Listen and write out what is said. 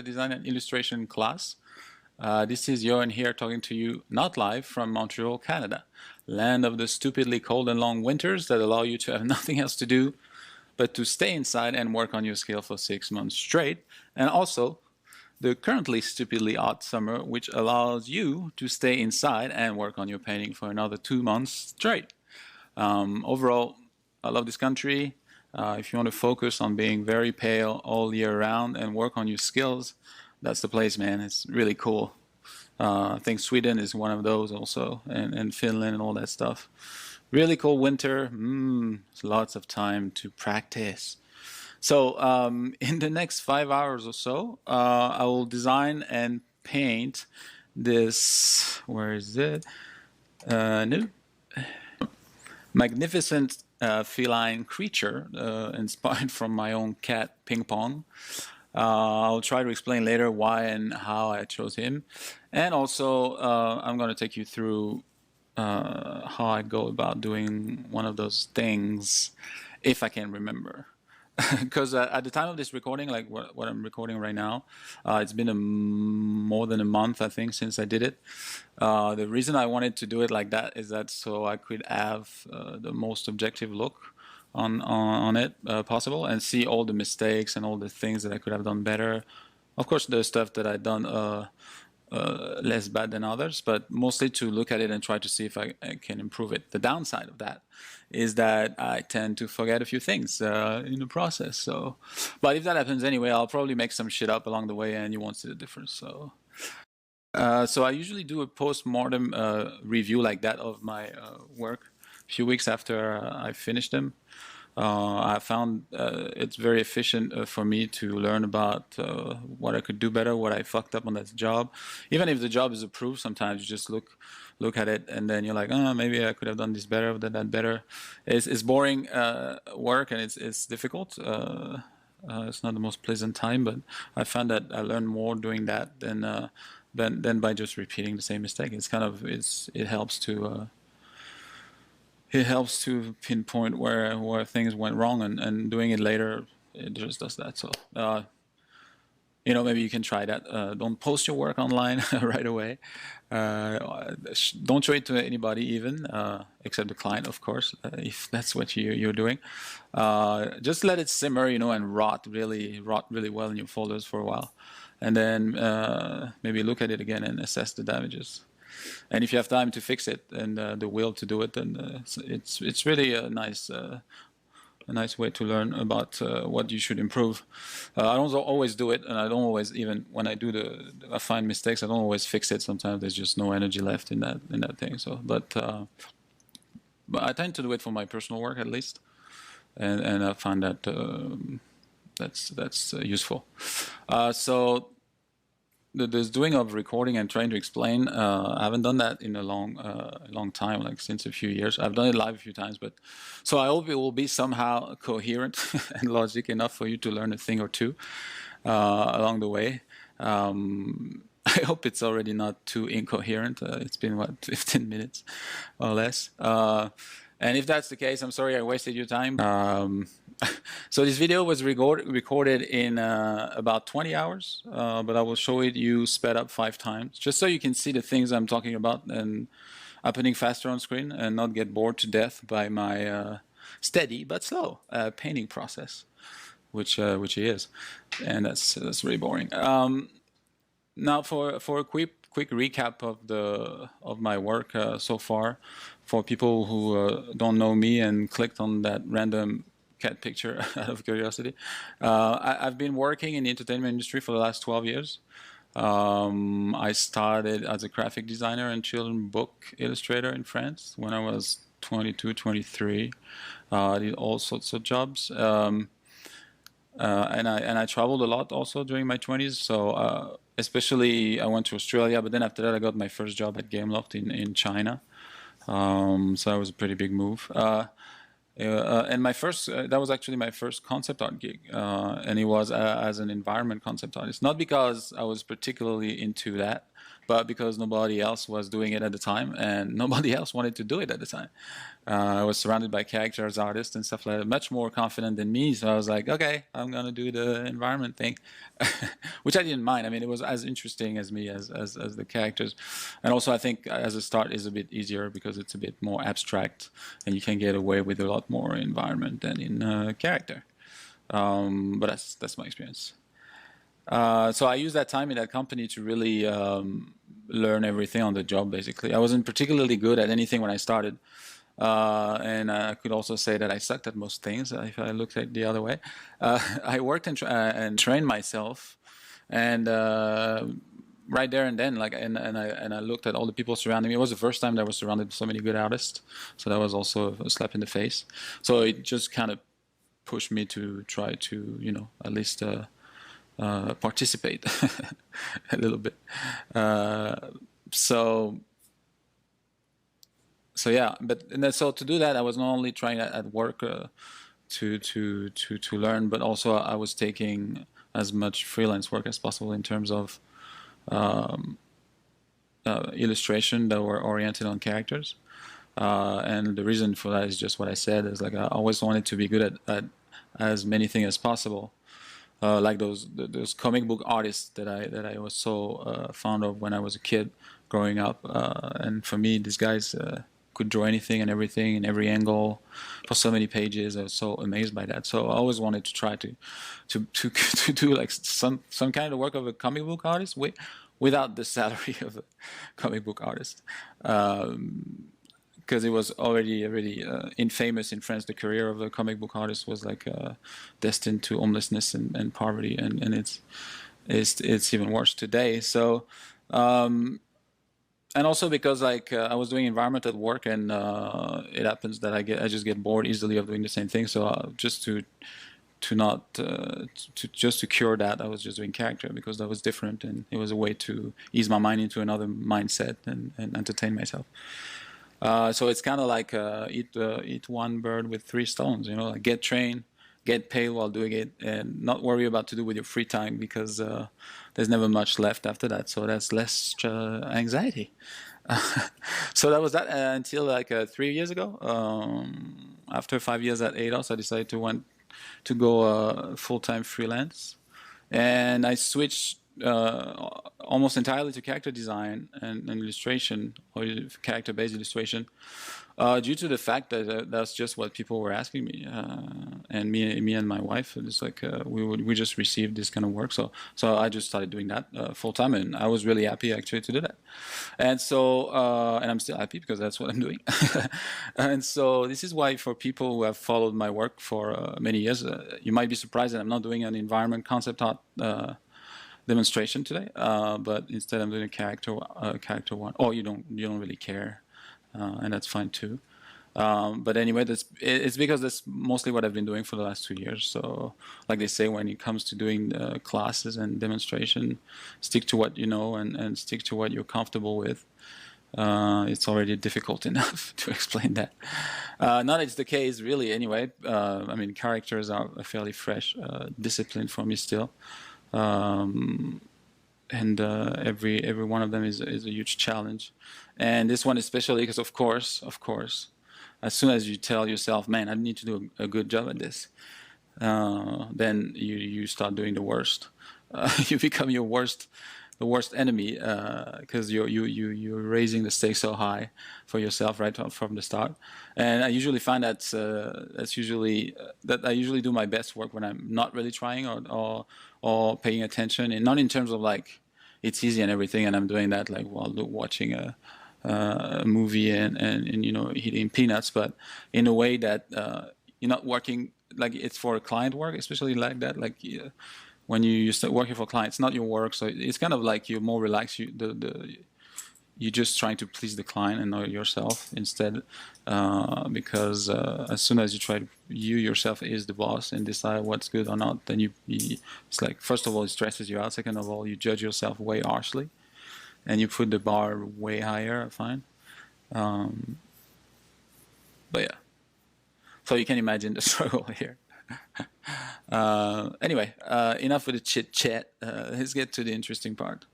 Design and illustration class. This is Johan here talking to you, not live, from Montreal, Canada, land of the stupidly cold and long winters that allow you to have nothing else to do but to stay inside and work on your skill for 6 months straight, and also the currently stupidly hot summer, which allows you to stay inside and work on your painting for another 2 months straight. Overall, I love this country. If you want to focus on being very pale all year round and work on your skills, that's the place, man. It's really cool. I think Sweden is one of those also, and Finland and all that stuff. Really cool winter. Lots of time to practice. So in the next 5 hours or so, I will design and paint this, where is it? New? Magnificent feline creature inspired from my own cat, Ping Pong. I'll try to explain later why and how I chose him. And also, I'm going to take you through how I go about doing one of those things, if I can remember. Because at the time of this recording, like what I'm recording right now, it's been more than a month, I think, since I did it. The reason I wanted to do it like that is that so I could have the most objective look on it possible and see all the mistakes and all the things that I could have done better. Of course, the stuff that I've done less bad than others, but mostly to look at it and try to see if I can improve it. The downside of that is that I tend to forget a few things in the process. So, but if that happens anyway, I'll probably make some shit up along the way, and you won't see the difference. So, so I usually do a post-mortem review like that of my work a few weeks after I finish them. I found it's very efficient for me to learn about what I could do better, what I fucked up on that job. Even if the job is approved, sometimes you just look at it and then you're like, oh, maybe I could have done this better, done that better. It's boring work and it's difficult. It's not the most pleasant time, but I found that I learned more doing that than by just repeating the same mistake. It's kind of it helps to pinpoint where things went wrong, and doing it later, it just does that. So, maybe you can try that. Don't post your work online right away. Don't show it to anybody even, except the client, of course, if that's what you're doing. Just let it simmer, and rot really well in your folders for a while. And then maybe look at it again and assess the damages. And if you have time to fix it and the will to do it, then it's really a nice way to learn about what you should improve. I don't always do it, and I don't always, even when I do I find mistakes, I don't always fix it. Sometimes there's just no energy left in that thing. So, but I tend to do it for my personal work at least, and I find that that's useful. So. This doing of recording and trying to explain, I haven't done that in a long time, like since a few years. I've done it live a few times, but so I hope it will be somehow coherent and logic enough for you to learn a thing or two along the way. I hope it's already not too incoherent. It's been, 15 minutes or less. And if that's the case, I'm sorry I wasted your time. So this video was recorded in about 20 hours, but I will show it you sped up 5 times, just so you can see the things I'm talking about and happening faster on screen and not get bored to death by my steady but slow painting process, which he is, and that's really boring. Now for a quick recap of my work so far, for people who don't know me and clicked on that random cat picture out of curiosity. I've been working in the entertainment industry for the last 12 years. I started as a graphic designer and children's book illustrator in France when I was 22, 23. I did all sorts of jobs. And I traveled a lot also during my 20s. So especially I went to Australia, but then after that I got my first job at Gameloft in China. So that was a pretty big move. And my first, that was actually my first concept art gig, and it was as an environment concept artist. Not because I was particularly into that, but because nobody else was doing it at the time, and nobody else wanted to do it at the time. I was surrounded by characters, artists, and stuff like that, much more confident than me. So I was like, okay, I'm gonna do the environment thing, which I didn't mind. I mean, it was as interesting as me as the characters, and also I think as a start is a bit easier because it's a bit more abstract, and you can get away with a lot more environment than in character. But that's my experience. So I used that time in that company to really learn everything on the job. Basically, I wasn't particularly good at anything when I started. And I could also say that I sucked at most things if I looked at it the other way. I worked and trained myself, and right there and then, like, and I looked at all the people surrounding me. It was the first time that I was surrounded by so many good artists, so that was also a slap in the face. So it just kind of pushed me to try to, at least participate a little bit. So yeah, but so to do that, I was not only trying at work to learn, but also I was taking as much freelance work as possible in terms of illustration that were oriented on characters. And the reason for that is just what I said. Is like I always wanted to be good at as many things as possible. Like those comic book artists that I was so fond of when I was a kid growing up. And for me, these guys could draw anything and everything in every angle for so many pages. I was so amazed by that. So I always wanted to try to do like some kind of work of a comic book artist without the salary of a comic book artist. Because it was already infamous in France. The career of a comic book artist was like destined to homelessness and poverty, and it's even worse today. So, and also because like I was doing environment at work, and it happens that I just get bored easily of doing the same thing. So just to cure that, I was just doing character because that was different, and it was a way to ease my mind into another mindset and entertain myself. So it's kind of like eat one bird with three stones, like get trained, get paid while doing it, and not worry about to do with your free time because there's never much left after that. So that's less anxiety. So that was that until like 3 years ago. After 5 years at ADOS, I decided to go full-time freelance, and I switched almost entirely to character design and illustration, or character-based illustration, due to the fact that that's just what people were asking me, and me and my wife. It's like we just received this kind of work, so I just started doing that full time, and I was really happy actually to do that. And so and I'm still happy because that's what I'm doing. And so this is why, for people who have followed my work for many years, you might be surprised that I'm not doing an environment concept art demonstration today, but instead I'm doing a character one. Oh, you don't really care, and that's fine too. But anyway, it's because that's mostly what I've been doing for the last 2 years. So, like they say, when it comes to doing classes and demonstration, stick to what you know and stick to what you're comfortable with. It's already difficult enough to explain that. Not it's the case really. Anyway, I mean, characters are a fairly fresh discipline for me still. And every one of them is a huge challenge, and this one especially because of course, as soon as you tell yourself, "Man, I need to do a good job at this," then you start doing the worst. You become the worst enemy because you're raising the stakes so high for yourself right from the start. And I usually find that I usually do my best work when I'm not really trying or paying attention, and not in terms of like it's easy and everything, and I'm doing that like while watching a movie and eating peanuts, but in a way that you're not working like it's for a client work, especially like that, like. When you start working for clients, it's not your work, so it's kind of like you're more relaxed. You're just trying to please the client and not yourself instead, because as soon as you yourself is the boss and decide what's good or not, then it's like, first of all, it stresses you out. Second of all, you judge yourself way harshly, and you put the bar way higher. I find, but yeah. So you can imagine the struggle here. Anyway, enough with the chit chat. Let's get to the interesting part.